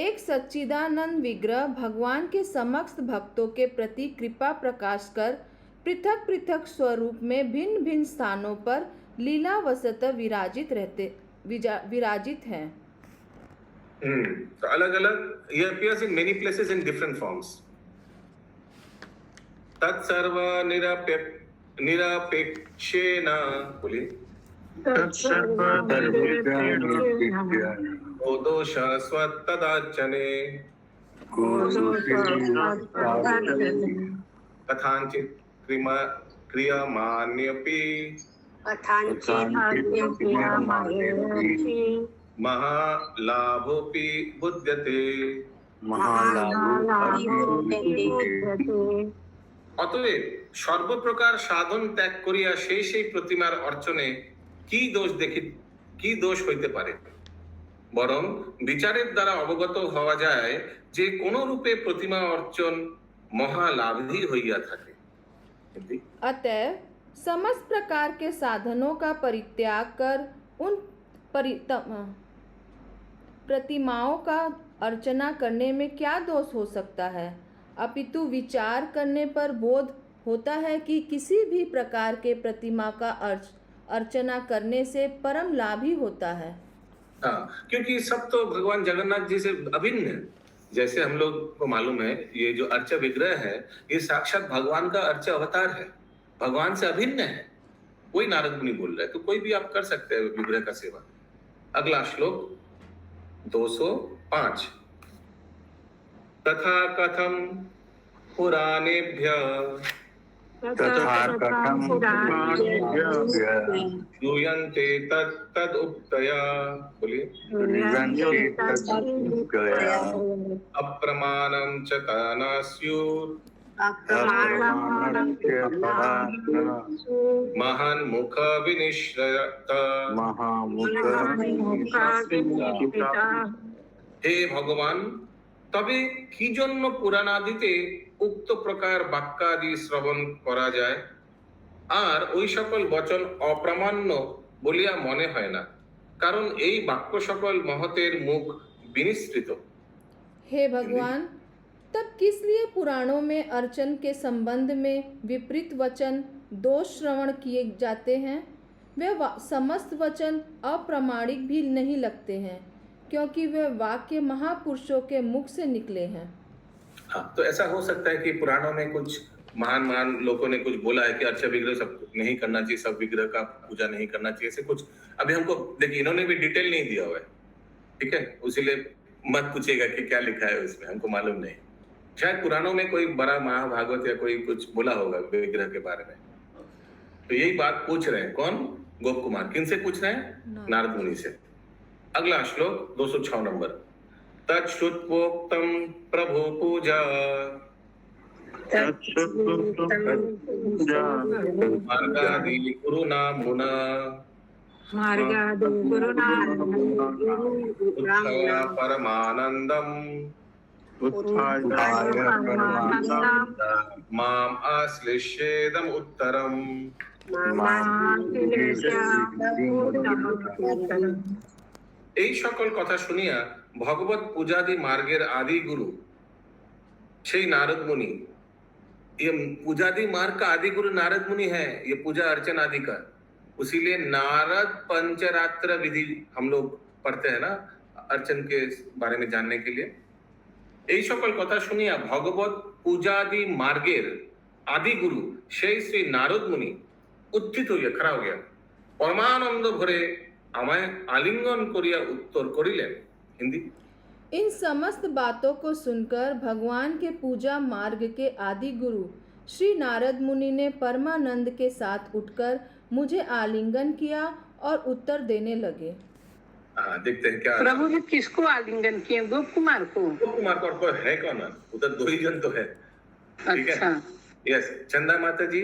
Speaker 9: एक सच्चिदानंद विग्रह भगवान के समस्त भक्तों के प्रति कृपा प्रकाश कर पृथक पृथक स्वरूप में भिन्न भिन्न स्थानों पर लीलावशत विराजित हैं।
Speaker 2: तो अलग अलग ये appears in many places in different forms। तत्सर्व निरपेक्षेन, बोलिए। को दोष स्वतदाचने कथांचित क्रियमाण्यपि महालाभोपि बुध्यते। অতএব সর্বপ্রকার সাধন ত্যাগ করিয়া সেই সেই প্রতিমার অর্চনে কি দোষ হইতে পারে? বরং বিচারের দ্বারা অবগত হওয়া যায় যে কোন রূপে প্রতিমা অর্চন महालाभी होइया থাকে।
Speaker 9: अतः समस्त प्रकार के साधनों का परित्याग कर उन प्रतिमाओं का अर्चना करने में क्या दोष हो सकता है? अपितु विचार करने पर बोध होता है कि किसी भी प्रकार के प्रतिमा का अर्चना करने से परम लाभ ही होता है।
Speaker 2: हाँ, क्योंकि सब तो भगवान जगन्नाथ जी से अभिन्न है। जैसे हम लोग को मालूम है ये जो अर्च विग्रह है ये साक्षात भगवान का अर्च अवतार है, भगवान से अभिन्न है। कोई नारद मुनि बोल रहा है तो कोई भी आप कर सकते हैं विग्रह का सेवा। अगला श्लोक 205 तथा कथम पुराणेभ्यः श्रूयन्ते तदुक्तया, बोलिए। अप्रमाणं च ताना स्युर् महान् मुख विनिश्रयत। हे भगवान, তবে কি জন্য পুরাণাদিতে উক্ত প্রকার বাক্যাদি শ্রবণ করা যায় আর ওই সকল বচন অপ্রামাণ্য বলিয়া মনে হয় না, কারণ এই বাক্য সকল মহতের মুখ বিনিশ্রিত।
Speaker 9: हे भगवान, तब किस लिए पुराणों में अर्चन के संबंध में विपरीत वचन दोष श्रवण किए जाते हैं? वे समस्त वचन अप्रामाणिक भी नहीं लगते हैं क्योंकि वे वाक्य महापुरुषों के मुख से निकले हैं।
Speaker 2: हाँ, तो ऐसा हो सकता है कि पुराणों में कुछ महान लोगों ने कुछ बोला है कि अच्छा विग्रह सब नहीं करना चाहिए, सब विग्रह का पूजा नहीं करना चाहिए, ऐसे कुछ। अभी हमको देखिए इन्होंने भी डिटेल नहीं दिया हुआ है, ठीक है, इसीलिए मत पूछेगा कि क्या लिखा है उसमें, हमको मालूम नहीं। शायद पुराणों में कोई बड़ा महाभागवत या कोई कुछ बोला होगा विग्रह के बारे में, तो यही बात पूछ रहे हैं। कौन? गोप कुमार। किन से पूछ रहे हैं? नारद मुनि से। अगला श्लोक 206 नंबर। तच्छ्रुत्वोक्तम प्रभु पूजा मार्गादि गुरुनामुना उत्थाय परमानन्दम् माम् आश्लिष्येदम् उत्तरम्। এই সকল কথা শুনিয়া भगवत पूजादि मार्गेर आदि गुरु সেই नारद मुनि, ये पूजादि मार्ग का आदि गुरु नारद मुनि है, ये पूजा अर्चन आदि का। उसीलिए नारद पंचरात्र विधि हम लोग पढ़ते हैं ना अर्चन के बारे में जानने के लिए। এই সকল কথা শুনিয়া भगवत पूजादि मार्गेर आदि गुरु সেই শ্রী नारद मुनि उत्थित হইয়া खड़ा हो गया, परमानंद भरे আমায় आलिंगन करिया उत्तर करिलेन। हिंदी।
Speaker 9: इन समस्त बातों को सुनकर भगवान के पूजा मार्ग के आदि गुरु श्री नारद मुनि ने परमानंद के साथ उठकर मुझे आलिंगन किया और उत्तर देने लगे।
Speaker 2: देखते हैं क्या
Speaker 4: प्रभु जी किसको आलिंगन किए? गोप कुमार को?
Speaker 2: गोप कुमार को। और है कौन? उधर दो ही जन तो है। ठीक है। यस, चंदा माता जी,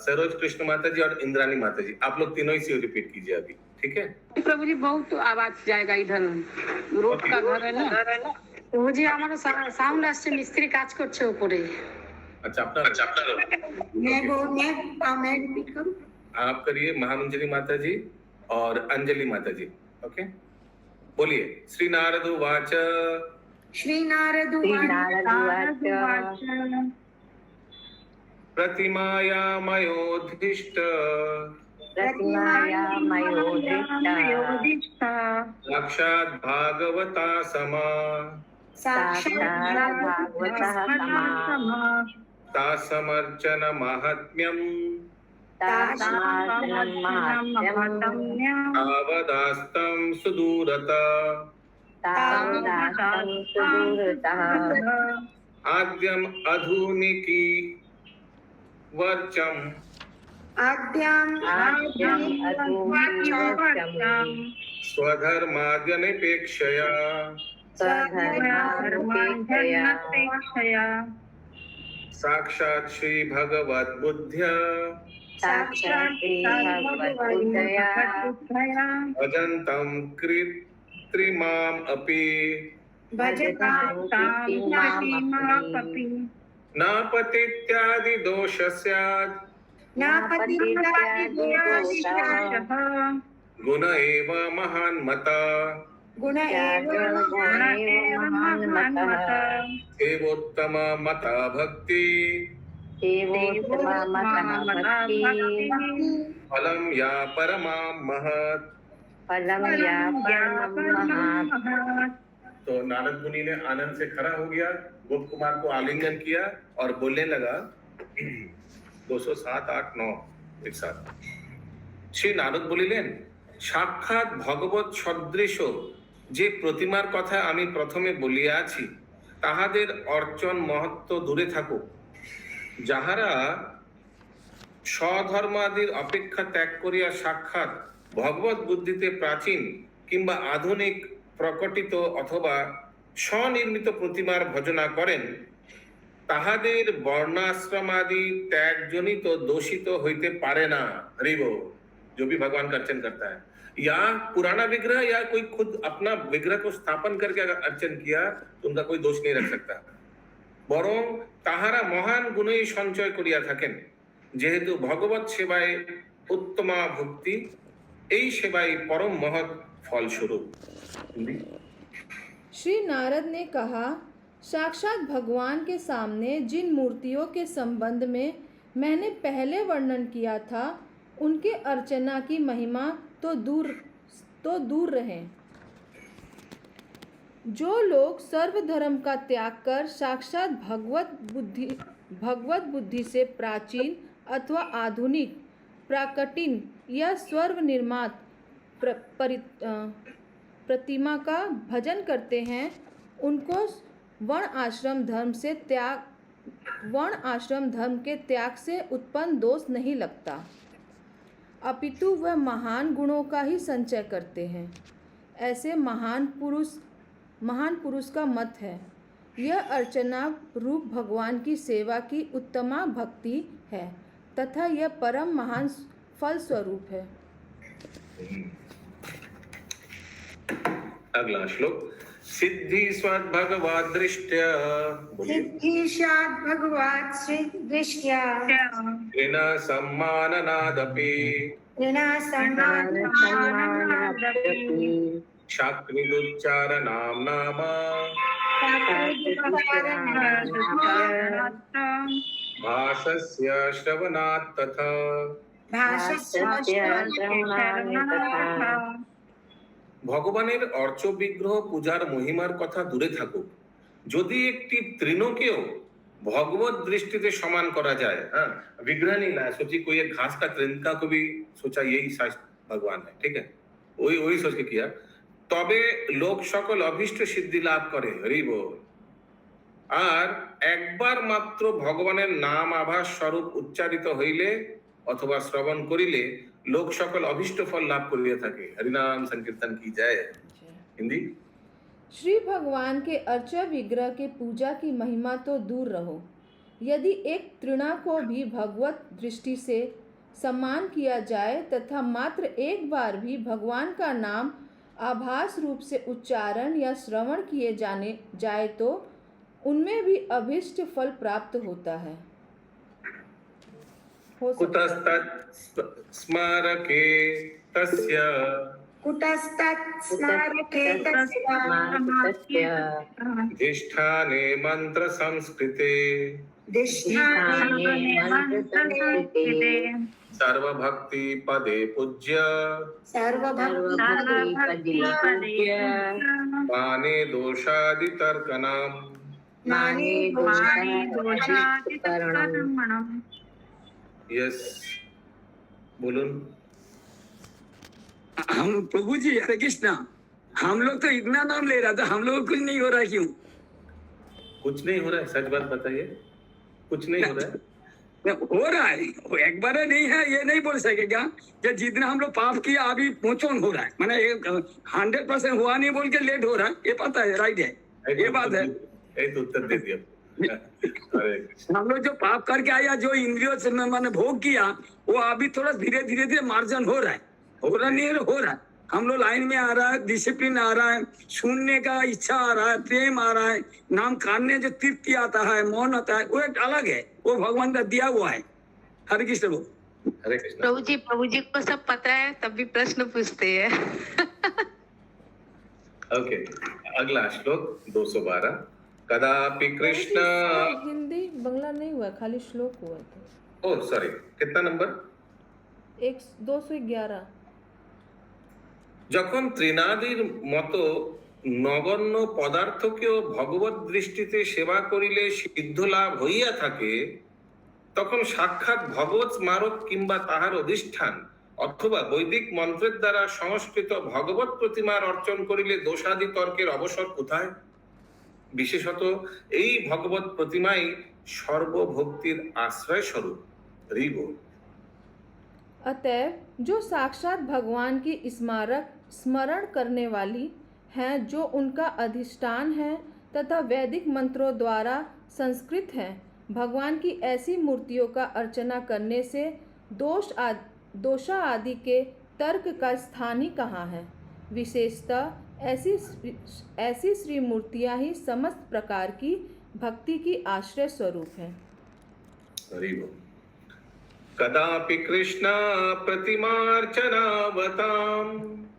Speaker 2: सरोज कृष्ण माता जी और इंद्रानी माता जी, आप लोग तीनों ही से रिपीट कीजिए अभी। ठीक है
Speaker 4: प्रभु जी, बहुत आवाज जाएगा इधर, रोड का घर है ना।
Speaker 8: प्रभु जी हमारा साउंड আসছে, মিস্ত্রি কাজ করছে উপরে।
Speaker 2: अच्छा, अपना
Speaker 3: मैं रिपीट करूं?
Speaker 2: आप करिए, महामंजरी माता जी और अंजलि माता जी। ओके, बोलिए। श्री नारद उवाच।
Speaker 3: श्री नारद उवाच
Speaker 2: प्रतिमाया मयोधिष्ठ साक्षात् भागवता समा तासमर्चन माहात्म्यम् तावदास्तं सुदूरता आद्यम अधुनिकी वर्चम स्वधर्माद्यनिपेक्षया साक्षात् श्री भगवत बुद्ध्या भजन्तं कृत्रिमाम् अपि न पतित्यादि दोष स्यात् गुण एव महान् मता एवोत्तम मता भक्ति फलं या परमां महत्। तो नारद मुनि ने आनंद से खड़ा हो गया, गोप कुमार को आलिंगन किया और बोलने लगा 207, 8, 9 एक साथ। श्री नारद বলিলেন, সাক্ষাৎ ভগবত সদৃশ যে প্রতিমার কথা আমি প্রথমে বলিয়াছি তাহাদের অর্চন মহত্ব দূরে থাকুক। যাহারা স্বধর্মাদির অপেক্ষা ত্যাগ করিয়া সাক্ষাৎ ভগবত বুদ্ধিতে প্রাচীন কিংবা আধুনিক প্রকটিত অথবা স্বনির্মিত প্রতিমার ভজনা করেন তাহাদের वर्णाश्रमादि त्यागजनित दोषित होते पारे ना। हरिबो, जो भी भगवान का अर्चन करता है, या पुराना विग्रह या कोई खुद अपना विग्रह को स्थापन करके अगर अर्चन किया तो उनका कोई दोष नहीं रख सकता। বরং তাহারা মহান গুণই সঞ্চয় করিয়া থাকেন, যেহেতু ভগবত সেবায় উত্তমা ভক্তি, এই সেবাই পরম মহৎ ফলস্বরূপ।
Speaker 9: श्री नारद ने कहा, साक्षात भगवान के सामने जिन मूर्तियों के संबंध में मैंने पहले वर्णन किया था उनके अर्चना की महिमा तो दूर रहें। जो लोग सर्वधर्म का त्याग कर साक्षात भगवत बुद्धि से प्राचीन अथवा आधुनिक प्राकटीन या स्वर्व निर्मात प्रतिमा का भजन करते हैं, उनको वर्ण आश्रम धर्म के त्याग से उत्पन्न दोष नहीं लगता, अपितु वह महान गुणों का ही संचय करते हैं। ऐसे महान पुरुष का मत है। यह अर्चना रूप भगवान की सेवा की उत्तमा भक्ति है तथा यह परम महान फल स्वरूप है।
Speaker 2: अगला श्लोक। सिद्धि स्वद भगवद दृष्ट्या
Speaker 3: सिद्धिशात् भगवत् श्री दृष्ट्या
Speaker 2: ऋण सम्माननादपि
Speaker 3: ऋणा
Speaker 2: शाक्निदुच्चारणां नाम भासस्य श्रवणात् तथा। ভগবানের অর্চ বিগ্রহ পূজার মহিমার কথা দূরে থাকুক, যদি একটি তৃণকেও भगवत दृष्टि से समान करा जाए, हाँ विग्रह नहीं लाया, सोचिए कोई एक घास का तृणका को भी सोचा यही भगवान है, ठीक है, वही वही सोच के किया, तबे लोक सकल अभीष्ट सिद्धि लाभ करे। हरि बोल। আর একবার মাত্র ভগবানের নাম আভাস স্বরূপ উচ্চারিত হইলে অথবা শ্রবণ করিলে লোক সকল অভীষ্ট ফল লাভ করিয়া থাকে। হরিনাम संकीर्तन की जय। हिंदी।
Speaker 9: श्री भगवान के अर्चा विग्रह के पूजा की महिमा तो दूर रहो, यदि एक तृणा को भी भगवत दृष्टि से सम्मान किया जाए तथा मात्र एक बार भी भगवान का नाम आभास रूप से उच्चारण या श्रवण किए जाने जाए तो उनमें भी अभिष्ट फल प्राप्त होता है।
Speaker 2: कुतस्तत् स्मारके तस्य
Speaker 3: कुतस्तत् स्मारके तस्य
Speaker 2: अधिष्ठाने मंत्र संस्कृते सर्वभक्ति पदे पूज्य माने दोषादि तर्कनाम यस बोलूं।
Speaker 10: हम प्रभु जी हरे कृष्णा, हम लोग तो इतना नाम ले रहा था, हम लोग कुछ नहीं हो रहा, क्यों
Speaker 2: कुछ नहीं हो रहा है? सच बात बताइए, कुछ नहीं हो रहा है?
Speaker 10: हो रहा है, एक बार नहीं है ये नहीं बोल सकेगा कि जितना हम लोग पाप किया अभी पोचोन हो रहा है, मैंने 100% हुआ नहीं बोल के लेट हो रहा है, ये पता है, राइट है, ये बात है।
Speaker 2: तो उत्तर दे दिया।
Speaker 10: हम लोग जो पाप करके आया, जो इंद्रियों से मैंने भोग किया, वो अभी थोड़ा धीरे धीरे धीरे मार्जन हो रहा है, हो रहा नहीं हो रहा है। हम लोग लाइन में आ रहा है, डिसिप्लिन आ रहा है, सुनने का इच्छा आ रहा है, प्रेम आ रहा है, नाम काटने जो तृप्ति आता है, मौन आता है, वो एक अलग है, वो भगवान का दिया हुआ है। हरे कृष्ण बोल।
Speaker 2: हरे कृष्ण।
Speaker 6: प्रभु जी को सब पता है तब भी प्रश्न पूछते हैं।
Speaker 2: ओके, अगला श्लोक 212। कदापि कृष्ण,
Speaker 9: हिंदी बांग्ला नहीं हुआ, खाली श्लोक हुआ था।
Speaker 2: ओह सॉरी, कितना नंबर?
Speaker 9: 211।
Speaker 2: যখন ত্রিনাদির মতো নগণ্য পদার্থকেও ভগবত দৃষ্টিতে সেবা করিলে সিদ্ধ লাভ হইয়া থাকে, তখন সাক্ষাৎ ভগবত স্মারক কিংবা তাহার অধিষ্ঠান অথবা বৈদিক মন্ত্রের দ্বারা সংস্কৃত ভগবত প্রতিমার অর্চন করিলে দোষাদি তর্কের অবসর কোথায়? বিশেষত এই ভগবত প্রতিমাই সর্বভক্তির আশ্রয় স্বরূপ। হরিব।
Speaker 9: अतएव जो साक्षात भगवान की स्मरण करने वाली हैं, जो उनका अधिष्ठान है तथा वैदिक मंत्रों द्वारा संस्कृत हैं, भगवान की ऐसी मूर्तियों का अर्चना करने से दोषा आदि के तर्क का स्थान ही कहाँ है? विशेषतः ऐसी श्री मूर्तियाँ ही समस्त प्रकार की भक्ति की आश्रय स्वरूप हैं।
Speaker 2: कदापि कृष्ण प्रतिमार्चनावतां,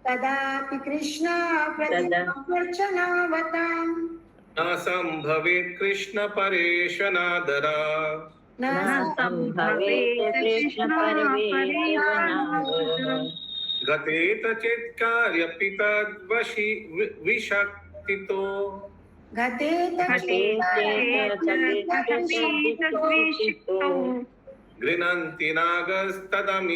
Speaker 3: कदापि कृष्ण प्रतिमार्चनावतां
Speaker 2: न संभवेत् कृष्ण परेशनादरा,
Speaker 3: न संभवेत् कृष्ण परेशनादरा
Speaker 2: गतेत चेत् कार्यपि तद्वशी विशक्तितो,
Speaker 3: गतेत
Speaker 2: गृह्णन्ति नागस्तदमीस्तवन्त्यथा,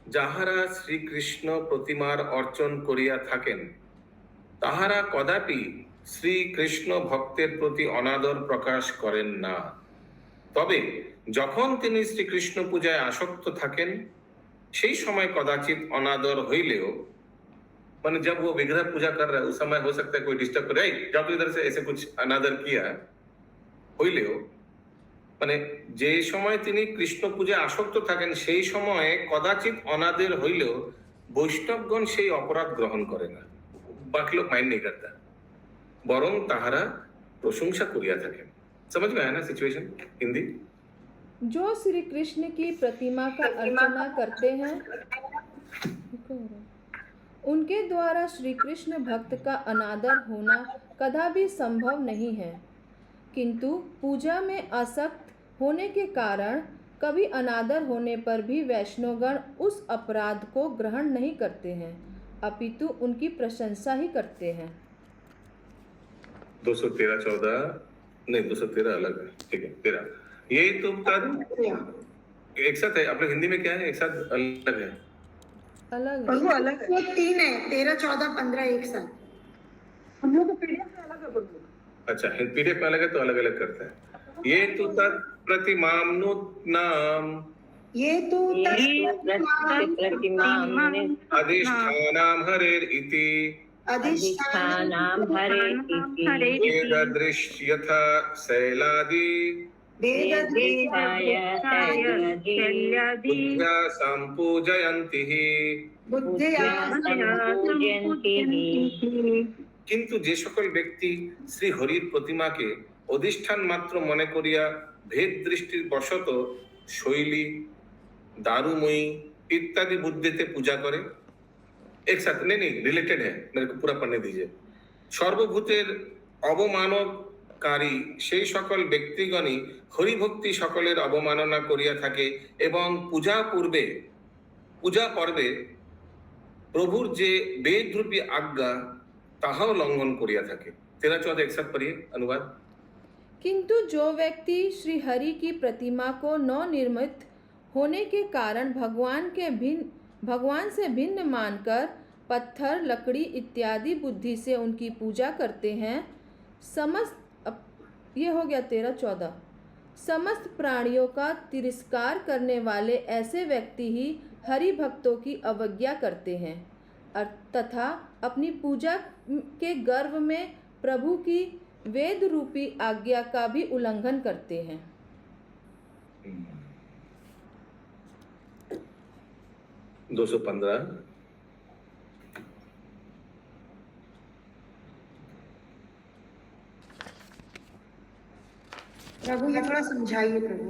Speaker 2: যাহারা শ্রীকৃষ্ণ প্রতিমার অর্চন করিয়া থাকেন, তাহারা কদাপি শ্রীকৃষ্ণ ভক্তের প্রতি অনাদর প্রকাশ করেন না, তবে যখন তিনি শ্রীকৃষ্ণ পূজায় আসক্ত থাকেন সেই সময় कदाचित अनादर হইলেও माने जब वो विग्रह पूजा कर रहा है उस समय हो सकता है कोई डिस्टर्ब करे जब तो इधर से ऐसे कुछ अनादर किया হইলেও মানে যে সময় তিনি কৃষ্ণ পূজায় আসক্ত থাকেন সেই সময়ে कदाचित अनादर হইলেও বৈষ্ণবগণ সেই অপরাধ গ্রহণ করে না বাকি লোক মাইন্ড नहीं करता বরং তাহারা প্রশংসা করিয়া থাকেন समझ में आया ना सिचुएशन हिंदी
Speaker 9: जो श्री कृष्ण की प्रतिमा का अर्चना करते हैं उनके द्वारा श्री कृष्ण भक्त का अनादर होना कदापि संभव नहीं है, किंतु पूजा में आसक्त होने के कारण कभी अनादर होने पर भी वैष्णवगण उस अपराध को ग्रहण नहीं करते हैं, अपितु उनकी प्रशंसा ही करते हैं।
Speaker 2: 213-14 नहीं 213 अलग है, ठीक है 13 ये तो एक साथ है। आप लोग हिंदी में क्या है, एक साथ अलग है?
Speaker 9: अलग
Speaker 3: प्रभु अलग है, 3 है, 13, 14, 15 एक साथ।
Speaker 5: हम लोग को पीडीएफ में अलग है प्रभु।
Speaker 2: अच्छा पीडीएफ में अलग है तो अलग अलग करते हैं। ये तो तत् प्रतिमाम्नुत्नाम
Speaker 3: ये तो
Speaker 2: अधिष्ठानाम हरेर इति
Speaker 3: अधिष्ठानाम
Speaker 2: वेददृश्यथा शैलादि बुद्ध्या संपूजयन्ति কিন্তু যে সকল ব্যক্তি শ্রী হরির প্রতিমাকে অধিষ্ঠান মাত্র মনে করিয়া भेद दृष्टि बशत शैली दारुमयी इत्यादि बुद्धिते पूजा करे एक साथ नहीं रिलेटेड है, मेरे को पूरा पढ़ने दीजिए। सर्वभूतेर अवमानकारी সেই সকল ব্যক্তিগণই হরিভক্তি সকলের অবমাননা করিয়া থাকে এবং পূজা পর্বে প্রভুর যে বেদরূপী आज्ञा তাহাও লঙ্ঘন করিয়া থাকে। 13-14 एक साथ पढ़िए अनुवाद।
Speaker 9: किंतु जो व्यक्ति श्री हरि की प्रतिमा को नवनिर्मित होने के कारण भगवान से भिन्न मानकर पत्थर लकड़ी इत्यादि बुद्धि से उनकी पूजा करते हैं, ये हो गया 13-14। समस्त प्राणियों का तिरस्कार करने वाले ऐसे व्यक्ति ही हरि भक्तों की अवज्ञा करते हैं तथा अपनी पूजा के गर्व में प्रभु की वेद रूपी आज्ञा का भी उल्लंघन करते हैं।
Speaker 2: 215
Speaker 3: प्रभु ये थोड़ा समझाइए प्रभु।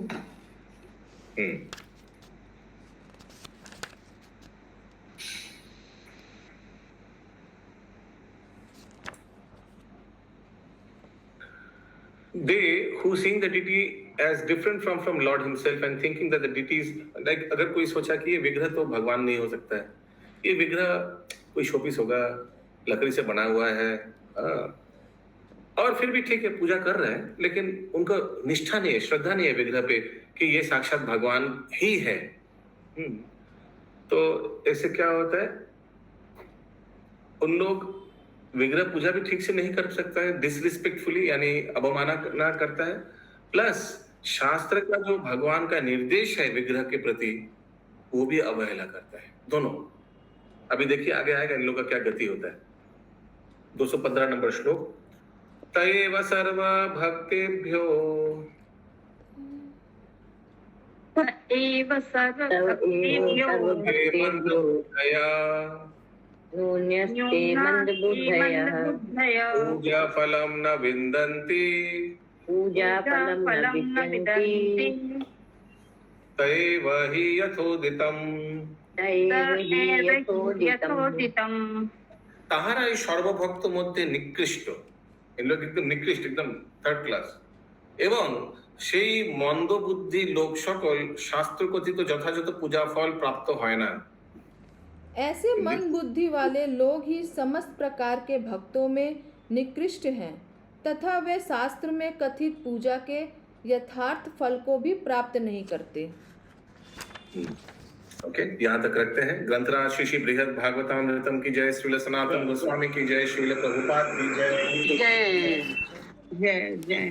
Speaker 2: They who seeing the deity as different from Lord himself and thinking that the deity is like, अगर कोई सोचा कि ये विग्रह तो भगवान नहीं हो सकता है, ये विग्रह कोई शोपीस होगा, लकड़ी से बना हुआ है, और फिर भी ठीक है पूजा कर रहे हैं, लेकिन उनका निष्ठा नहीं है, श्रद्धा नहीं है विग्रह पे कि ये साक्षात भगवान ही है। तो ऐसे क्या होता है, उन लोग विग्रह पूजा भी ठीक से नहीं कर सकता है, डिसरिस्पेक्टफुली यानी अवमानना करता है, प्लस शास्त्र का जो भगवान का निर्देश है विग्रह के प्रति वो भी अवहेला करता है, दोनों। अभी देखिए आगे आएगा इन लोगों का क्या गति होता है। 215 नंबर श्लोक। तयेव सर्व भक्तेभ्यो
Speaker 5: न्यूनस्ते मंदबुद्धयः
Speaker 2: पूजा फलम न विन्दन्ति तयेव हि यथोदितम्। তাহারা এই সর্বভক্ত মধ্যে নিকৃষ্ট, এগুলো একদম নিকৃষ্ট, একদম থার্ড ক্লাস, এবং সেই মন্দ বুদ্ধি লোক সকল শাস্ত্র কথিত যথাযথ পূজা ফল প্রাপ্ত হয় না।
Speaker 9: ऐसे मन बुद्धि वाले लोग ही समस्त प्रकार के भक्तों में निकृष्ट हैं तथा वे शास्त्र में कथित पूजा के यथार्थ फल को भी प्राप्त नहीं करते।
Speaker 2: ओके, यहाँ तक रखते हैं। ग्रंथराज श्री बृहद भागवतामृतम की जय, श्रील सनातन गोस्वामी की जय, श्रील प्रभुपाद की जय।
Speaker 5: जय जय।